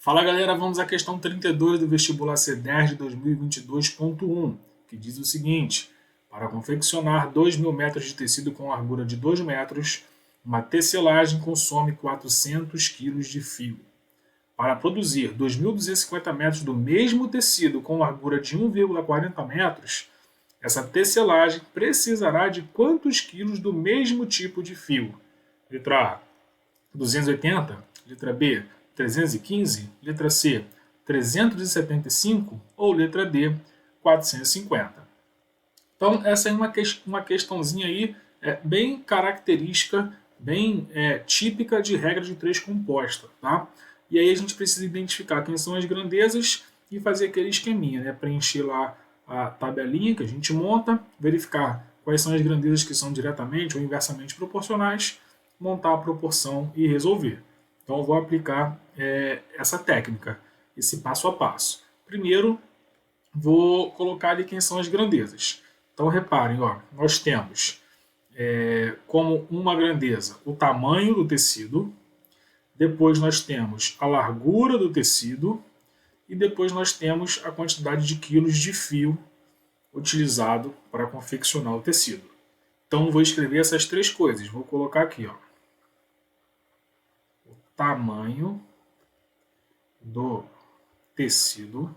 Fala galera, vamos à questão 32 do vestibular C10 de 2022.1, que diz o seguinte: para confeccionar 2.000 metros de tecido com largura de 2 metros, uma tecelagem consome 400 kg de fio. Para produzir 2.250 metros do mesmo tecido com largura de 1,40 metros, essa tecelagem precisará de quantos quilos do mesmo tipo de fio? Letra A, 280, letra B, 315, letra C, 375 ou letra D, 450. Então essa é uma questãozinha aí bem característica, bem típica de regra de três composta, tá? E aí a gente precisa identificar quem são as grandezas e fazer aquele esqueminha, né? Preencher lá a tabelinha que a gente monta, verificar quais são as grandezas que são diretamente ou inversamente proporcionais, montar a proporção e resolver. Então eu vou aplicar essa técnica, esse passo a passo. Primeiro, vou colocar ali quem são as grandezas. Então reparem, ó, nós temos como uma grandeza o tamanho do tecido, depois nós temos a largura do tecido e depois nós temos a quantidade de quilos de fio utilizado para confeccionar o tecido. Então vou escrever essas três coisas. Vou colocar aqui, ó, o tamanho do tecido.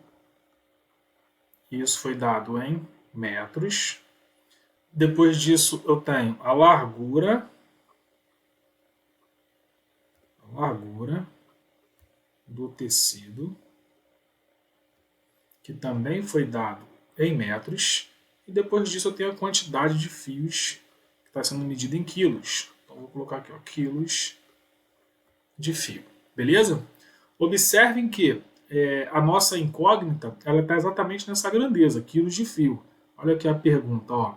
Isso foi dado em metros. Depois disso eu tenho a largura do tecido, que também foi dado em metros. E depois disso eu tenho a quantidade de fios que está sendo medida em quilos. Então vou colocar aqui, ó, quilos de fio. Beleza? Observem que a nossa incógnita ela está exatamente nessa grandeza, quilos de fio. Olha aqui a pergunta, ó.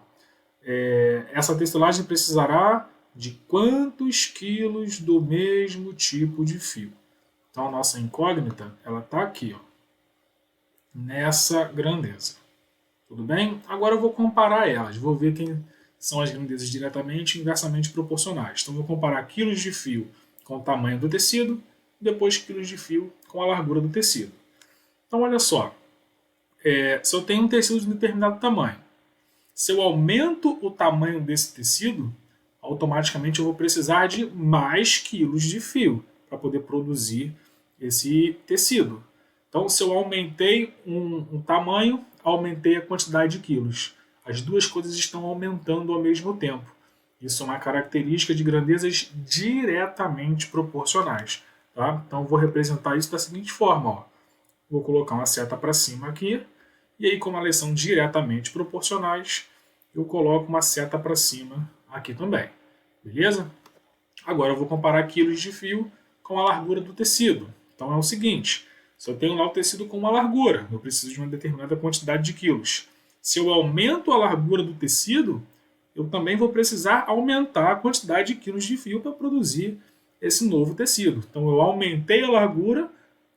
Essa tecelagem precisará de quantos quilos do mesmo tipo de fio? Então a nossa incógnita ela está aqui, ó, nessa grandeza. Tudo bem? Agora eu vou comparar elas. Vou ver quem são as grandezas diretamente e inversamente proporcionais. Então vou comparar quilos de fio com o tamanho do tecido, depois quilos de fio com a largura do tecido. Então olha só, se eu tenho um tecido de um determinado tamanho, se eu aumento o tamanho desse tecido, automaticamente eu vou precisar de mais quilos de fio para poder produzir esse tecido. Então, se eu aumentei um tamanho, aumentei a quantidade de quilos. As duas coisas estão aumentando ao mesmo tempo. Isso é uma característica de grandezas diretamente proporcionais. Tá? Então, eu vou representar isso da seguinte forma. Ó. Vou colocar uma seta para cima aqui. E aí, como elas são diretamente proporcionais, eu coloco uma seta para cima aqui também. Beleza? Agora eu vou comparar quilos de fio com a largura do tecido. Então é o seguinte, se eu tenho lá o tecido com uma largura, eu preciso de uma determinada quantidade de quilos. Se eu aumento a largura do tecido, eu também vou precisar aumentar a quantidade de quilos de fio para produzir esse novo tecido. Então eu aumentei a largura,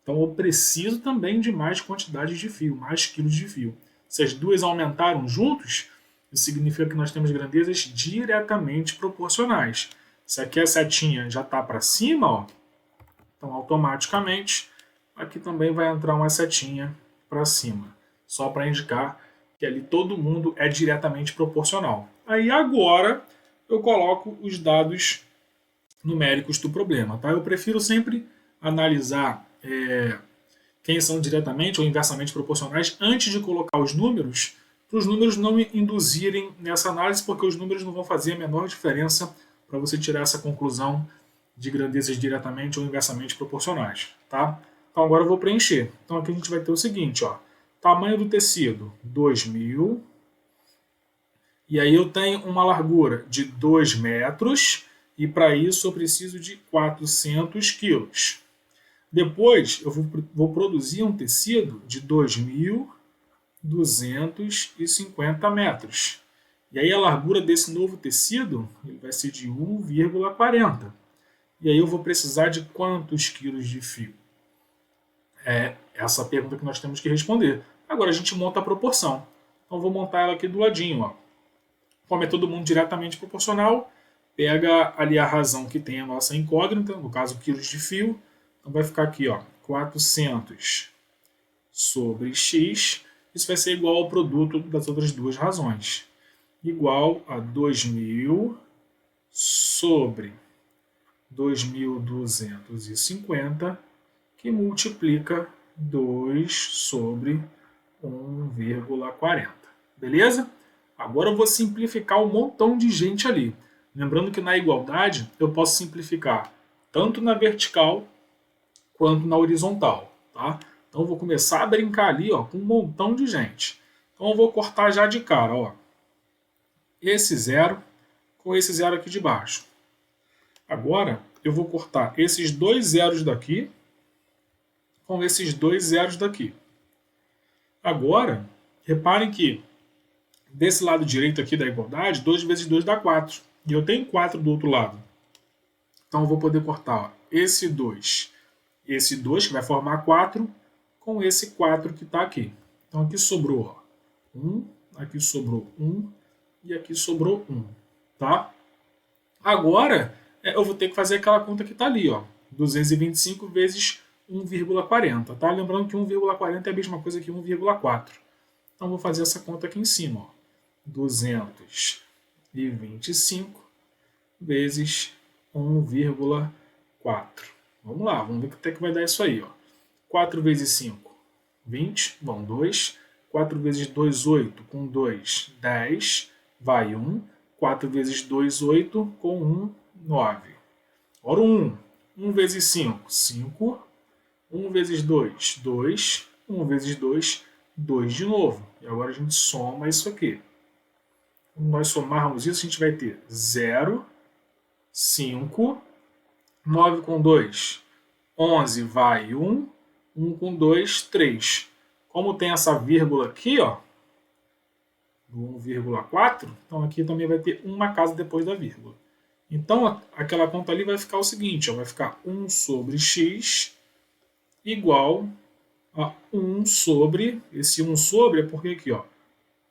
então eu preciso também de mais quantidade de fio, mais quilos de fio. Se as duas aumentaram juntos, isso significa que nós temos grandezas diretamente proporcionais. Se aqui a setinha já está para cima, ó, então automaticamente aqui também vai entrar uma setinha para cima, só para indicar que ali todo mundo é diretamente proporcional. Aí agora eu coloco os dados numéricos do problema. Tá? Eu prefiro sempre analisar quem são diretamente ou inversamente proporcionais antes de colocar os números, para os números não me induzirem nessa análise, porque os números não vão fazer a menor diferença para você tirar essa conclusão de grandezas diretamente ou inversamente proporcionais. Tá? Então agora eu vou preencher. Então aqui a gente vai ter o seguinte, ó, tamanho do tecido, 2.000, e aí eu tenho uma largura de 2 metros, e para isso eu preciso de 400 quilos. Depois eu vou produzir um tecido de 2.250 metros. E aí a largura desse novo tecido ele vai ser de 1,40. E aí eu vou precisar de quantos quilos de fio? É essa pergunta que nós temos que responder. Agora a gente monta a proporção. Então vou montar ela aqui do ladinho. Ó. Como é todo mundo diretamente proporcional, pega ali a razão que tem a nossa incógnita, no caso quilos de fio. Então vai ficar aqui, ó, 400 sobre x, isso vai ser igual ao produto das outras duas razões. Igual a 2.000 sobre 2.250, que multiplica 2 sobre 1,40. Beleza? Agora eu vou simplificar um montão de gente ali. Lembrando que na igualdade eu posso simplificar tanto na vertical quanto na horizontal. Tá? Então eu vou começar a brincar ali com um montão de gente. Então eu vou cortar já de cara. Ó. Esse zero com esse zero aqui de baixo. Agora eu vou cortar esses dois zeros daqui com esses dois zeros daqui. Agora, reparem que desse lado direito aqui da igualdade, 2 vezes 2 dá 4. E eu tenho 4 do outro lado. Então eu vou poder cortar esse 2 que vai formar 4 com esse 4 que está aqui. Então aqui sobrou 1, aqui sobrou 1 e aqui sobrou 1. Tá? Agora eu vou ter que fazer aquela conta que está ali. 225 vezes 1,40. Tá? Lembrando que 1,40 é a mesma coisa que 1,4. Então vou fazer essa conta aqui em cima. 225 vezes 1,4. Vamos lá, vamos ver quanto é que vai dar isso aí. 4 vezes 5, 20, vão 2. 4 vezes 2, 8, com 2, 10, vai 1. 4 vezes 2, 8, com 1, 9. Ora 1. 1 vezes 5, 5. 1 vezes 2, 2. 1 vezes 2, 2 de novo. E agora a gente soma isso aqui. Quando nós somarmos isso, a gente vai ter 0, 5, 9 com 2, 11 vai 1, 1 com 2, 3. Como tem essa vírgula aqui, do 1,4, então aqui também vai ter uma casa depois da vírgula. Então aquela conta ali vai ficar o seguinte, vai ficar 1 sobre x igual a 1 sobre, esse 1 sobre é porque aqui,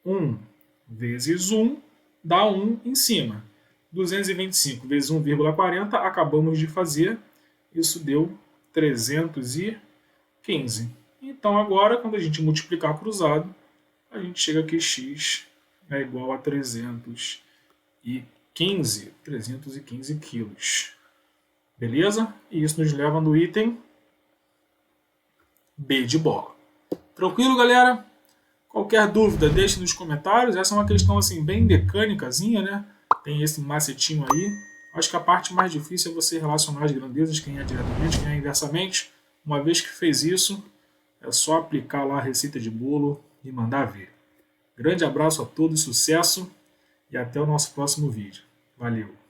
1 vezes 1 dá 1 em cima. 225 vezes 1,40, acabamos de fazer, isso deu 315. Então agora, quando a gente multiplicar cruzado, a gente chega que x é igual a 315 quilos. Beleza? E isso nos leva no item B de bola. Tranquilo, galera? Qualquer dúvida, deixe nos comentários. Essa é uma questão assim bem mecânicazinha, né? Tem esse macetinho aí. Acho que a parte mais difícil é você relacionar as grandezas, quem é diretamente, quem é inversamente. Uma vez que fez isso, é só aplicar lá a receita de bolo e mandar ver. Grande abraço a todos, sucesso e até o nosso próximo vídeo. Valeu!